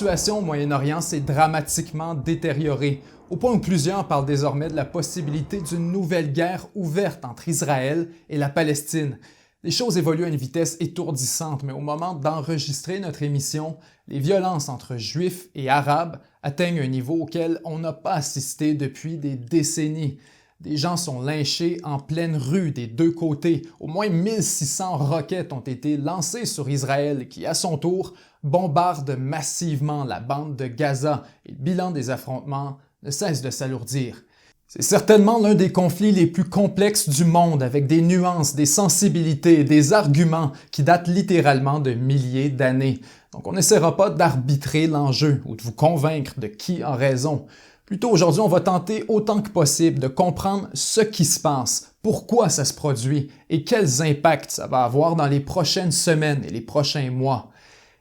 situation au Moyen-Orient s'est dramatiquement détériorée, au point où plusieurs parlent désormais de la possibilité d'une nouvelle guerre ouverte entre Israël et la Palestine. Les choses évoluent à une vitesse étourdissante, mais au moment d'enregistrer notre émission, les violences entre Juifs et Arabes atteignent un niveau auquel on n'a pas assisté depuis des décennies. Des gens sont lynchés en pleine rue des deux côtés. Au moins 1600 roquettes ont été lancées sur Israël qui, à son tour, bombarde massivement la bande de Gaza et le bilan des affrontements ne cesse de s'alourdir. C'est certainement l'un des conflits les plus complexes du monde avec des nuances, des sensibilités, des arguments qui datent littéralement de milliers d'années. Donc on n'essaiera pas d'arbitrer l'enjeu ou de vous convaincre de qui a raison. Plutôt aujourd'hui, on va tenter autant que possible de comprendre ce qui se passe, pourquoi ça se produit et quels impacts ça va avoir dans les prochaines semaines et les prochains mois.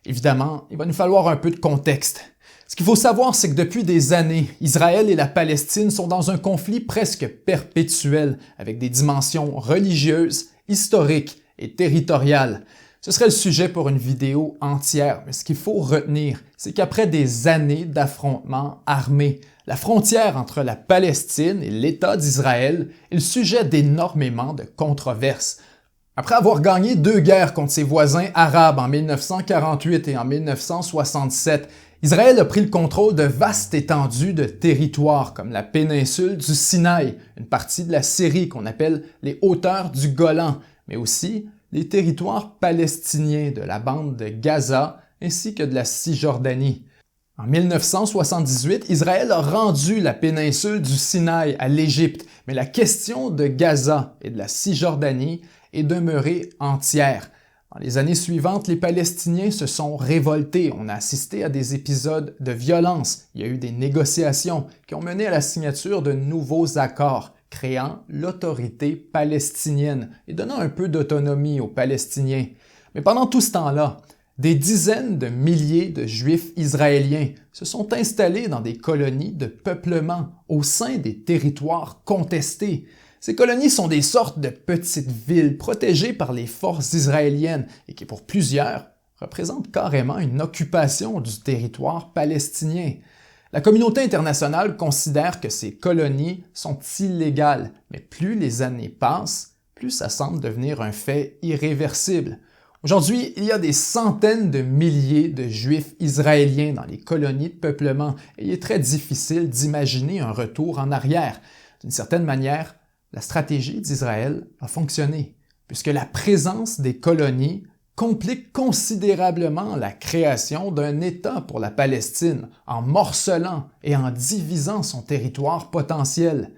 Évidemment, il va nous falloir un peu de contexte. Ce qu'il faut savoir, c'est que depuis des années, Israël et la Palestine sont dans un conflit presque perpétuel avec des dimensions religieuses, historiques et territoriales. Ce serait le sujet pour une vidéo entière, mais ce qu'il faut retenir, c'est qu'après des années d'affrontements armés, la frontière entre la Palestine et l'État d'Israël est le sujet d'énormément de controverses. Après avoir gagné deux guerres contre ses voisins arabes en 1948 et en 1967, Israël a pris le contrôle de vastes étendues de territoires comme la péninsule du Sinaï, une partie de la Syrie qu'on appelle les hauteurs du Golan, mais aussi les territoires palestiniens de la bande de Gaza ainsi que de la Cisjordanie. En 1978, Israël a rendu la péninsule du Sinaï à l'Égypte, mais la question de Gaza et de la Cisjordanie est demeurée entière. Dans les années suivantes, les Palestiniens se sont révoltés. On a assisté à des épisodes de violence. Il y a eu des négociations qui ont mené à la signature de nouveaux accords, créant l'autorité palestinienne et donnant un peu d'autonomie aux Palestiniens. Mais pendant tout ce temps-là, des dizaines de milliers de Juifs israéliens se sont installés dans des colonies de peuplement au sein des territoires contestés. Ces colonies sont des sortes de petites villes protégées par les forces israéliennes et qui, pour plusieurs, représentent carrément une occupation du territoire palestinien. La communauté internationale considère que ces colonies sont illégales, mais plus les années passent, plus ça semble devenir un fait irréversible. Aujourd'hui, il y a des centaines de milliers de Juifs israéliens dans les colonies de peuplement et il est très difficile d'imaginer un retour en arrière. D'une certaine manière, la stratégie d'Israël a fonctionné, puisque la présence des colonies complique considérablement la création d'un État pour la Palestine, en morcelant et en divisant son territoire potentiel.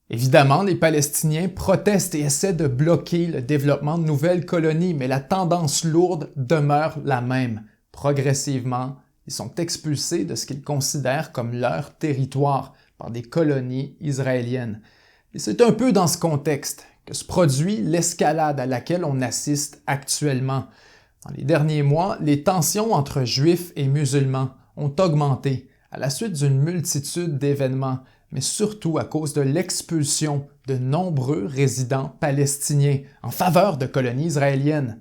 Évidemment, les Palestiniens protestent et essaient de bloquer le développement de nouvelles colonies, mais la tendance lourde demeure la même. Progressivement, ils sont expulsés de ce qu'ils considèrent comme leur territoire par des colonies israéliennes. Et c'est un peu dans ce contexte que se produit l'escalade à laquelle on assiste actuellement. Dans les derniers mois, les tensions entre Juifs et musulmans ont augmenté à la suite d'une multitude d'événements, mais surtout à cause de l'expulsion de nombreux résidents palestiniens en faveur de colonies israéliennes.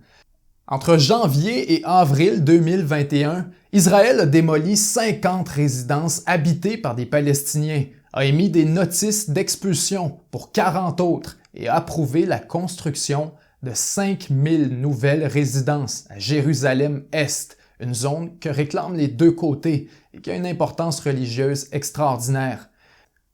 Entre janvier et avril 2021, Israël a démoli 50 résidences habitées par des Palestiniens, a émis des notices d'expulsion pour 40 autres et a approuvé la construction de 5000 nouvelles résidences à Jérusalem-Est, une zone que réclament les deux côtés et qui a une importance religieuse extraordinaire.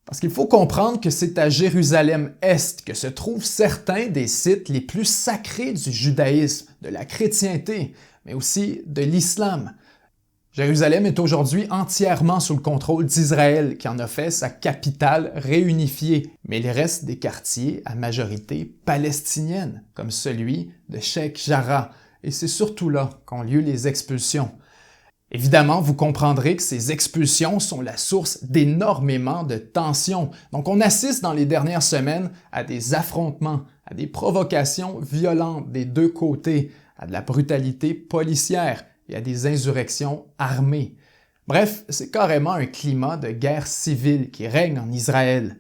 Parce qu'il faut comprendre que c'est à Jérusalem-Est que se trouvent certains des sites les plus sacrés du judaïsme, de la chrétienté, mais aussi de l'islam. Jérusalem est aujourd'hui entièrement sous le contrôle d'Israël, qui en a fait sa capitale réunifiée, mais il reste des quartiers à majorité palestinienne, comme celui de Sheikh Jarrah, et c'est surtout là qu'ont lieu les expulsions. Évidemment, vous comprendrez que ces expulsions sont la source d'énormément de tensions. Donc on assiste dans les dernières semaines à des affrontements, à des provocations violentes des deux côtés, à de la brutalité policière et à des insurrections armées. Bref, c'est carrément un climat de guerre civile qui règne en Israël.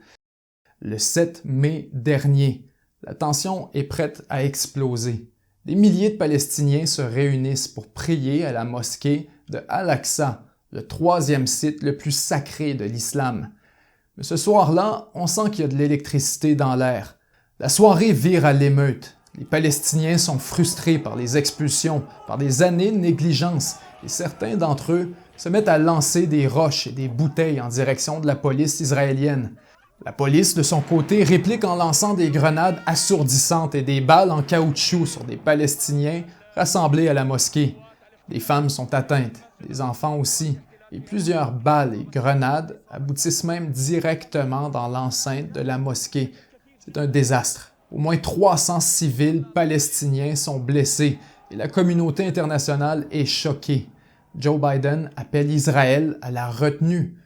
Le 7 mai dernier, la tension est prête à exploser. Des milliers de Palestiniens se réunissent pour prier à la mosquée de Al-Aqsa, le troisième site le plus sacré de l'islam. Mais ce soir-là, on sent qu'il y a de l'électricité dans l'air. La soirée vire à l'émeute. Les Palestiniens sont frustrés par les expulsions, par des années de négligence, et certains d'entre eux se mettent à lancer des roches et des bouteilles en direction de la police israélienne. La police, de son côté, réplique en lançant des grenades assourdissantes et des balles en caoutchouc sur des Palestiniens rassemblés à la mosquée. Des femmes sont atteintes, des enfants aussi, et plusieurs balles et grenades aboutissent même directement dans l'enceinte de la mosquée. C'est un désastre. Au moins 300 civils palestiniens sont blessés et la communauté internationale est choquée. Joe Biden appelle Israël à la retenue,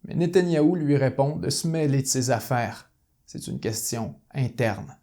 mais Netanyahou lui répond de se mêler de ses affaires. C'est une question interne.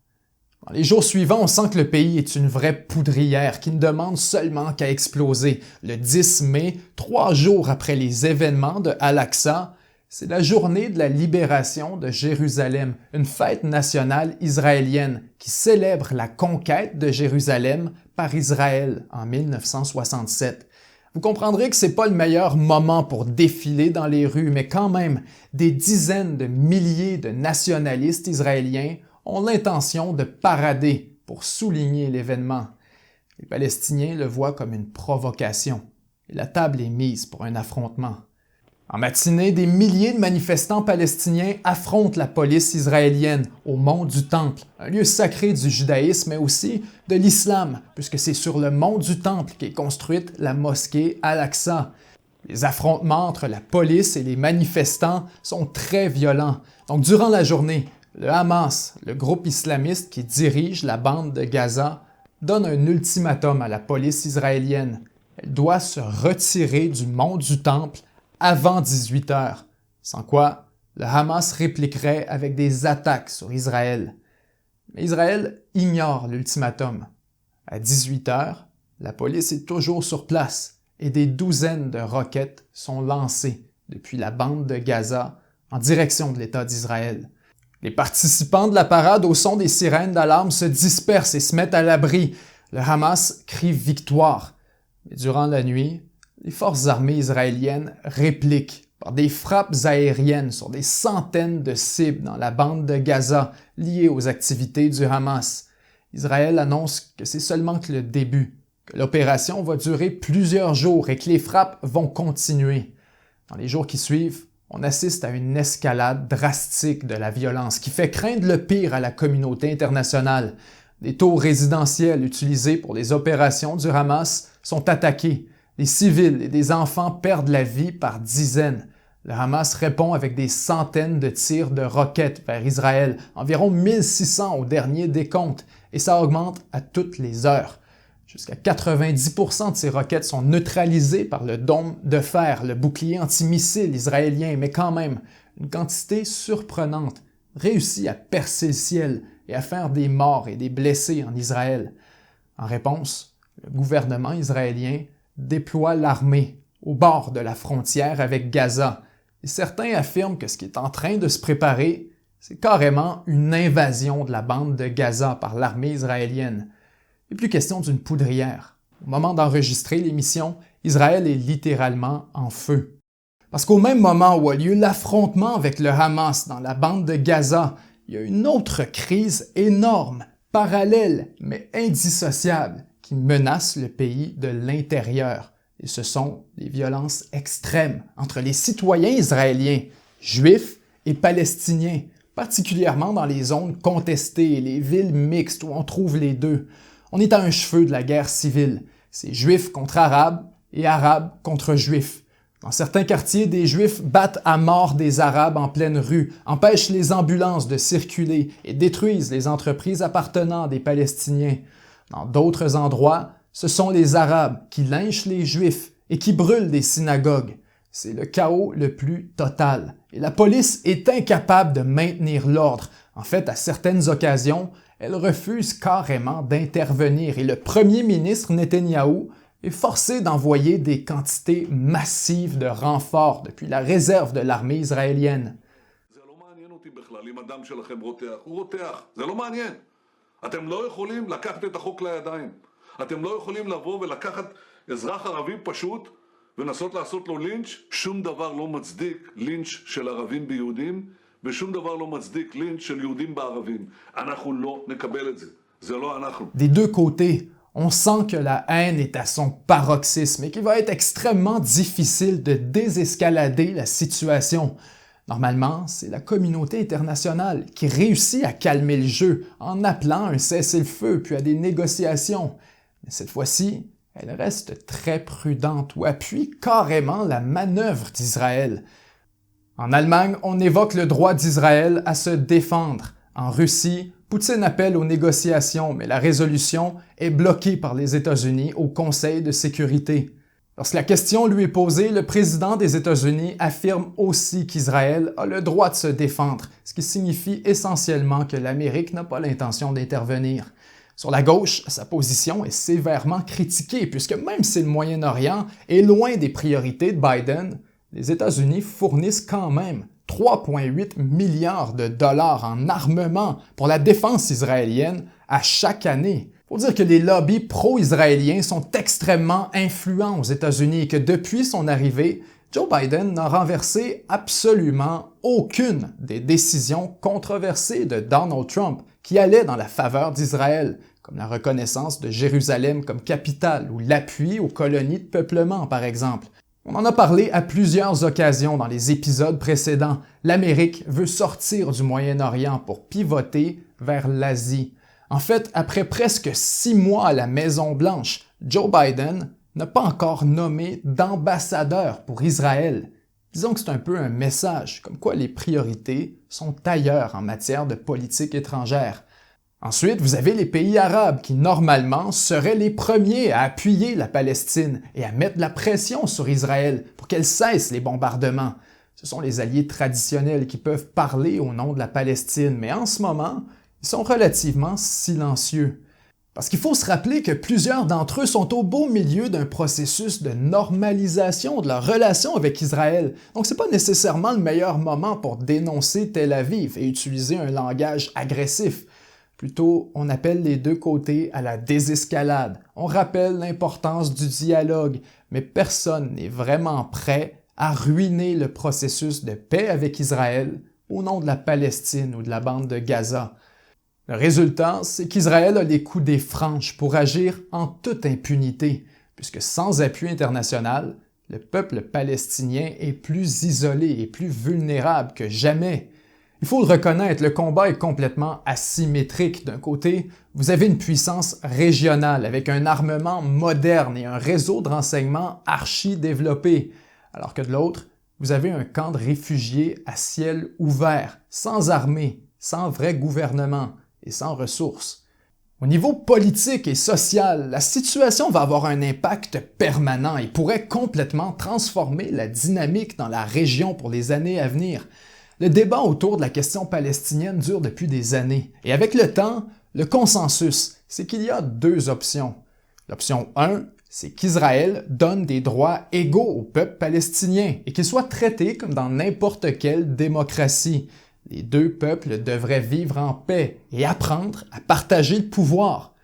Dans les jours suivants, on sent que le pays est une vraie poudrière qui ne demande seulement qu'à exploser. Le 10 mai, 3 jours après les événements de Al-Aqsa, c'est la journée de la libération de Jérusalem, une fête nationale israélienne qui célèbre la conquête de Jérusalem par Israël en 1967. Vous comprendrez que c'est pas le meilleur moment pour défiler dans les rues, mais quand même, des dizaines de milliers de nationalistes israéliens ont l'intention de parader pour souligner l'événement. Les Palestiniens le voient comme une provocation, et la table est mise pour un affrontement. En matinée, des milliers de manifestants palestiniens affrontent la police israélienne au mont du Temple, un lieu sacré du judaïsme mais aussi de l'islam, puisque c'est sur le mont du Temple qu'est construite la mosquée Al-Aqsa. Les affrontements entre la police et les manifestants sont très violents. Donc durant la journée, le Hamas, le groupe islamiste qui dirige la bande de Gaza, donne un ultimatum à la police israélienne. Elle doit se retirer du mont du Temple avant 18 heures, sans quoi le Hamas répliquerait avec des attaques sur Israël. Mais Israël ignore l'ultimatum. À 18 heures, la police est toujours sur place et des douzaines de roquettes sont lancées depuis la bande de Gaza en direction de l'État d'Israël. Les participants de la parade au son des sirènes d'alarme se dispersent et se mettent à l'abri. Le Hamas crie victoire. Mais durant la nuit, les forces armées israéliennes répliquent par des frappes aériennes sur des centaines de cibles dans la bande de Gaza liées aux activités du Hamas. Israël annonce que c'est seulement que le début, que l'opération va durer plusieurs jours et que les frappes vont continuer. Dans les jours qui suivent, on assiste à une escalade drastique de la violence qui fait craindre le pire à la communauté internationale. Des tours résidentielles utilisées pour les opérations du Hamas sont attaquées. Des civils et des enfants perdent la vie par dizaines. Le Hamas répond avec des centaines de tirs de roquettes vers Israël, environ 1600 au dernier décompte, et ça augmente à toutes les heures. Jusqu'à 90% de ces roquettes sont neutralisées par le dôme de fer, le bouclier antimissile israélien, mais quand même, une quantité surprenante réussit à percer le ciel et à faire des morts et des blessés en Israël. En réponse, le gouvernement israélien déploie l'armée au bord de la frontière avec Gaza. Et certains affirment que ce qui est en train de se préparer, c'est carrément une invasion de la bande de Gaza par l'armée israélienne. Il n'est plus question d'une poudrière. Au moment d'enregistrer l'émission, Israël est littéralement en feu. Parce qu'au même moment où a lieu l'affrontement avec le Hamas dans la bande de Gaza, il y a une autre crise énorme, parallèle mais indissociable, qui menace le pays de l'intérieur. Et ce sont des violences extrêmes entre les citoyens israéliens, juifs et palestiniens, particulièrement dans les zones contestées et les villes mixtes où on trouve les deux. On est à un cheveu de la guerre civile. C'est juifs contre arabes et arabes contre juifs. Dans certains quartiers, des juifs battent à mort des arabes en pleine rue, empêchent les ambulances de circuler et détruisent les entreprises appartenant à des Palestiniens. Dans d'autres endroits, ce sont les Arabes qui lynchent les Juifs et qui brûlent des synagogues. C'est le chaos le plus total. Et la police est incapable de maintenir l'ordre. En fait, à certaines occasions, elle refuse carrément d'intervenir et le premier ministre Netanyahou est forcé d'envoyer des quantités massives de renforts depuis la réserve de l'armée israélienne. אתם לא יכולים לקחת את החוק לידיים. אתם לא יכולים לבוא ולקחת אזרח ערבי פשוט ולנסות לעשות לו לינץ', שום דבר לא מצדיק לינץ' של ערבים ביהודים, ושום דבר לא מצדיק לינץ' של יהודים בערבים. אנחנו לא נקבל את זה. זה לא אנחנו. Des deux côtés, on sent que la haine est à son paroxysme et qu'il va être extrêmement difficile de désescalader la situation. Normalement, c'est la communauté internationale qui réussit à calmer le jeu en appelant un cessez-le-feu puis à des négociations. Mais cette fois-ci, elle reste très prudente ou appuie carrément la manœuvre d'Israël. En Allemagne, on évoque le droit d'Israël à se défendre. En Russie, Poutine appelle aux négociations, mais la résolution est bloquée par les États-Unis au Conseil de sécurité. Lorsque la question lui est posée, le président des États-Unis affirme aussi qu'Israël a le droit de se défendre, ce qui signifie essentiellement que l'Amérique n'a pas l'intention d'intervenir. Sur la gauche, sa position est sévèrement critiquée, puisque même si le Moyen-Orient est loin des priorités de Biden, les États-Unis fournissent quand même 3,8 milliards de dollars en armement pour la défense israélienne à chaque année. Il faut dire que les lobbies pro-israéliens sont extrêmement influents aux États-Unis et que depuis son arrivée, Joe Biden n'a renversé absolument aucune des décisions controversées de Donald Trump qui allaient dans la faveur d'Israël, comme la reconnaissance de Jérusalem comme capitale ou l'appui aux colonies de peuplement, par exemple. On en a parlé à plusieurs occasions dans les épisodes précédents. L'Amérique veut sortir du Moyen-Orient pour pivoter vers l'Asie. En fait, après presque 6 mois à la Maison-Blanche, Joe Biden n'a pas encore nommé d'ambassadeur pour Israël. Disons que c'est un peu un message, comme quoi les priorités sont ailleurs en matière de politique étrangère. Ensuite, vous avez les pays arabes qui, normalement, seraient les premiers à appuyer la Palestine et à mettre de la pression sur Israël pour qu'elle cesse les bombardements. Ce sont les alliés traditionnels qui peuvent parler au nom de la Palestine, mais en ce moment, ils sont relativement silencieux. Parce qu'il faut se rappeler que plusieurs d'entre eux sont au beau milieu d'un processus de normalisation de leur relation avec Israël. Donc c'est pas nécessairement le meilleur moment pour dénoncer Tel Aviv et utiliser un langage agressif. Plutôt, on appelle les deux côtés à la désescalade. On rappelle l'importance du dialogue, mais personne n'est vraiment prêt à ruiner le processus de paix avec Israël au nom de la Palestine ou de la bande de Gaza. Le résultat, c'est qu'Israël a les coudées franches pour agir en toute impunité, puisque sans appui international, le peuple palestinien est plus isolé et plus vulnérable que jamais. Il faut le reconnaître, le combat est complètement asymétrique. D'un côté, vous avez une puissance régionale avec un armement moderne et un réseau de renseignement archi-développé, alors que de l'autre, vous avez un camp de réfugiés à ciel ouvert, sans armée, sans vrai gouvernement et sans ressources. Au niveau politique et social, la situation va avoir un impact permanent et pourrait complètement transformer la dynamique dans la région pour les années à venir. Le débat autour de la question palestinienne dure depuis des années, et avec le temps, le consensus, c'est qu'il y a deux options. L'option 1, c'est qu'Israël donne des droits égaux au peuple palestinien et qu'il soit traité comme dans n'importe quelle démocratie. Les deux peuples devraient vivre en paix et apprendre à partager le pouvoir.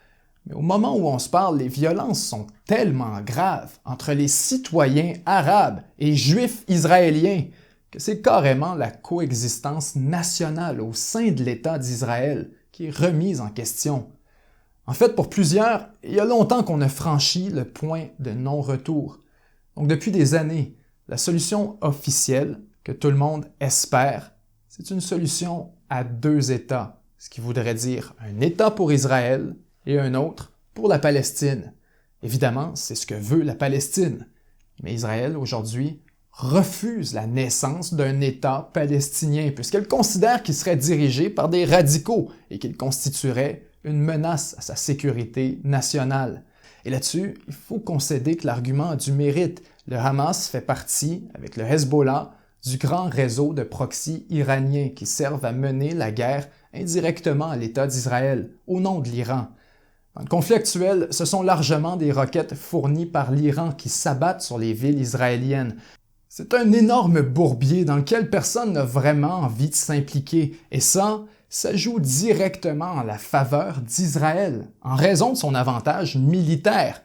Mais au moment où on se parle, les violences sont tellement graves entre les citoyens arabes et juifs israéliens que c'est carrément la coexistence nationale au sein de l'État d'Israël qui est remise en question. En fait, pour plusieurs, il y a longtemps qu'on a franchi le point de non-retour. Donc depuis des années, la solution officielle que tout le monde espère, c'est une solution à deux États, ce qui voudrait dire un État pour Israël et un autre pour la Palestine. Évidemment, c'est ce que veut la Palestine. Mais Israël, aujourd'hui, refuse la naissance d'un État palestinien, puisqu'elle considère qu'il serait dirigé par des radicaux et qu'il constituerait une menace à sa sécurité nationale. Et là-dessus, il faut concéder que l'argument a du mérite. Le Hamas fait partie, avec le Hezbollah, du grand réseau de proxys iraniens qui servent à mener la guerre indirectement à l'État d'Israël, au nom de l'Iran. Dans le conflit actuel, ce sont largement des roquettes fournies par l'Iran qui s'abattent sur les villes israéliennes. C'est un énorme bourbier dans lequel personne n'a vraiment envie de s'impliquer, et ça joue directement en la faveur d'Israël, en raison de son avantage militaire.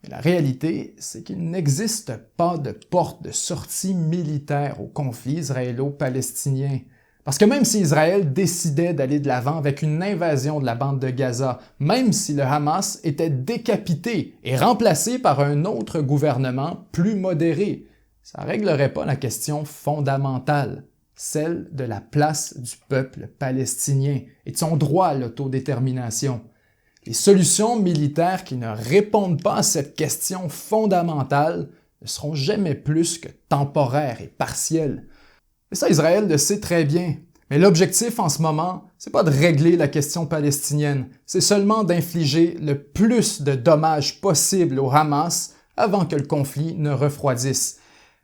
Mais la réalité, c'est qu'il n'existe pas de porte de sortie militaire au conflit israélo-palestinien. Parce que même si Israël décidait d'aller de l'avant avec une invasion de la bande de Gaza, même si le Hamas était décapité et remplacé par un autre gouvernement plus modéré, ça ne réglerait pas la question fondamentale, celle de la place du peuple palestinien et de son droit à l'autodétermination. Les solutions militaires qui ne répondent pas à cette question fondamentale ne seront jamais plus que temporaires et partielles. Et ça, Israël le sait très bien. Mais l'objectif en ce moment, c'est pas de régler la question palestinienne, c'est seulement d'infliger le plus de dommages possible au Hamas avant que le conflit ne refroidisse.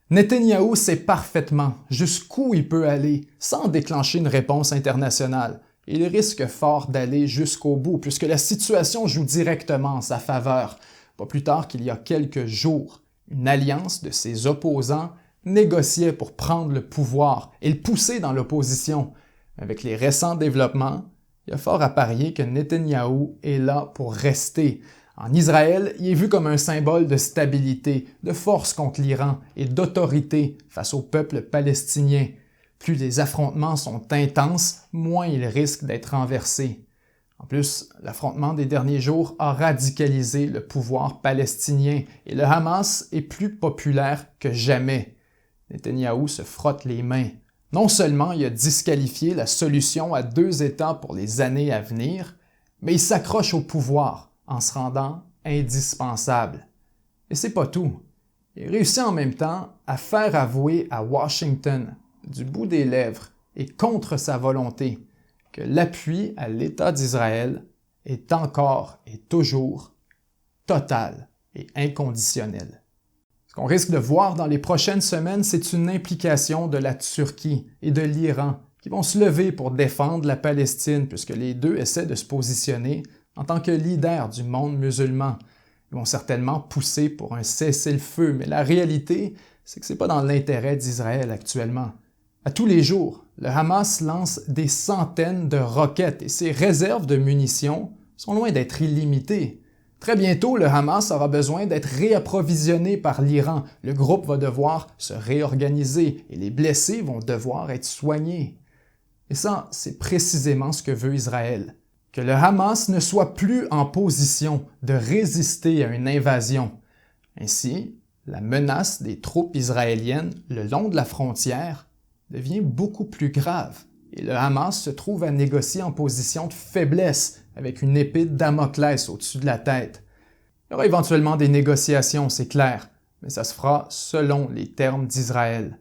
Netanyahou sait parfaitement jusqu'où il peut aller sans déclencher une réponse internationale. Il risque fort d'aller jusqu'au bout, puisque la situation joue directement en sa faveur. Pas plus tard qu'il y a quelques jours, une alliance de ses opposants négociait pour prendre le pouvoir et le pousser dans l'opposition. Avec les récents développements, il y a fort à parier que Netanyahou est là pour rester. En Israël, il est vu comme un symbole de stabilité, de force contre l'Iran et d'autorité face au peuple palestinien. Plus les affrontements sont intenses, moins ils risquent d'être renversés. En plus, l'affrontement des derniers jours a radicalisé le pouvoir palestinien et le Hamas est plus populaire que jamais. Netanyahou se frotte les mains. Non seulement il a disqualifié la solution à 2 États pour les années à venir, mais il s'accroche au pouvoir en se rendant indispensable. Et c'est pas tout. Il réussit en même temps à faire avouer à Washington, du bout des lèvres et contre sa volonté, que l'appui à l'État d'Israël est encore et toujours total et inconditionnel. Ce qu'on risque de voir dans les prochaines semaines, c'est une implication de la Turquie et de l'Iran qui vont se lever pour défendre la Palestine, puisque les deux essaient de se positionner en tant que leaders du monde musulman. Ils vont certainement pousser pour un cessez-le-feu, mais la réalité, c'est que ce n'est pas dans l'intérêt d'Israël actuellement. À tous les jours, le Hamas lance des centaines de roquettes et ses réserves de munitions sont loin d'être illimitées. Très bientôt, le Hamas aura besoin d'être réapprovisionné par l'Iran. Le groupe va devoir se réorganiser et les blessés vont devoir être soignés. Et ça, c'est précisément ce que veut Israël. Que le Hamas ne soit plus en position de résister à une invasion. Ainsi, la menace des troupes israéliennes le long de la frontière devient beaucoup plus grave et le Hamas se trouve à négocier en position de faiblesse avec une épée de Damoclès au-dessus de la tête. Il y aura éventuellement des négociations, c'est clair, mais ça se fera selon les termes d'Israël.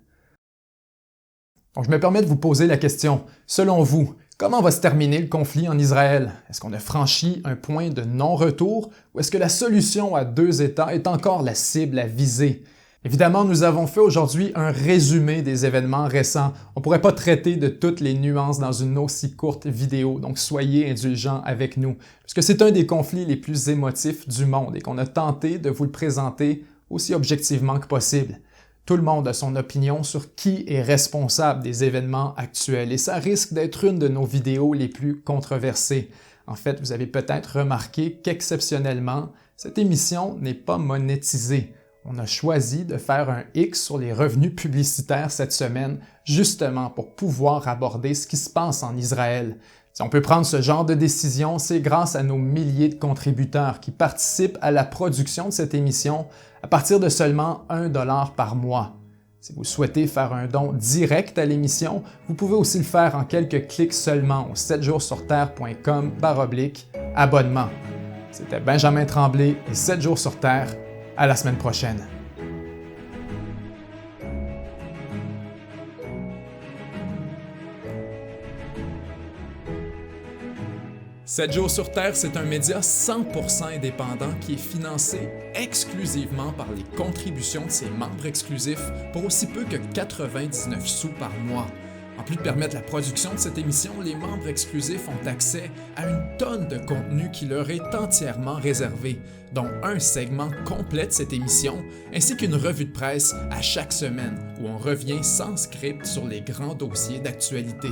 Donc je me permets de vous poser la question, selon vous, comment va se terminer le conflit en Israël? Est-ce qu'on a franchi un point de non-retour ou est-ce que la solution à 2 États est encore la cible à viser? Évidemment, nous avons fait aujourd'hui un résumé des événements récents. On ne pourrait pas traiter de toutes les nuances dans une aussi courte vidéo, donc soyez indulgents avec nous, puisque c'est un des conflits les plus émotifs du monde et qu'on a tenté de vous le présenter aussi objectivement que possible. Tout le monde a son opinion sur qui est responsable des événements actuels et ça risque d'être une de nos vidéos les plus controversées. En fait, vous avez peut-être remarqué qu'exceptionnellement, cette émission n'est pas monétisée. On a choisi de faire un X sur les revenus publicitaires cette semaine, justement pour pouvoir aborder ce qui se passe en Israël. Si on peut prendre ce genre de décision, c'est grâce à nos milliers de contributeurs qui participent à la production de cette émission à partir de seulement $1 par mois. Si vous souhaitez faire un don direct à l'émission, vous pouvez aussi le faire en quelques clics seulement au 7jourssurterre.com/abonnement. C'était Benjamin Tremblay et 7 jours sur Terre. À la semaine prochaine. 7 jours sur Terre, c'est un média 100% indépendant qui est financé exclusivement par les contributions de ses membres exclusifs pour aussi peu que 99 sous par mois. En plus de permettre la production de cette émission, les membres exclusifs ont accès à une tonne de contenu qui leur est entièrement réservé, dont un segment complet de cette émission, ainsi qu'une revue de presse à chaque semaine où on revient sans script sur les grands dossiers d'actualité.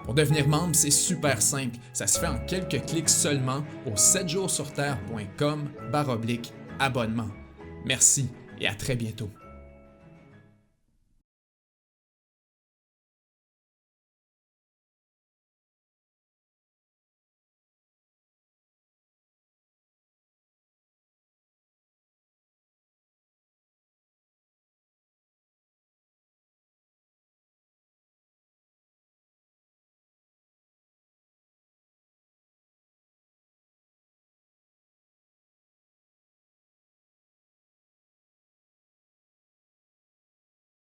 Pour devenir membre, c'est super simple, ça se fait en quelques clics seulement au 7jourssurterre.com/abonnement. Merci et à très bientôt.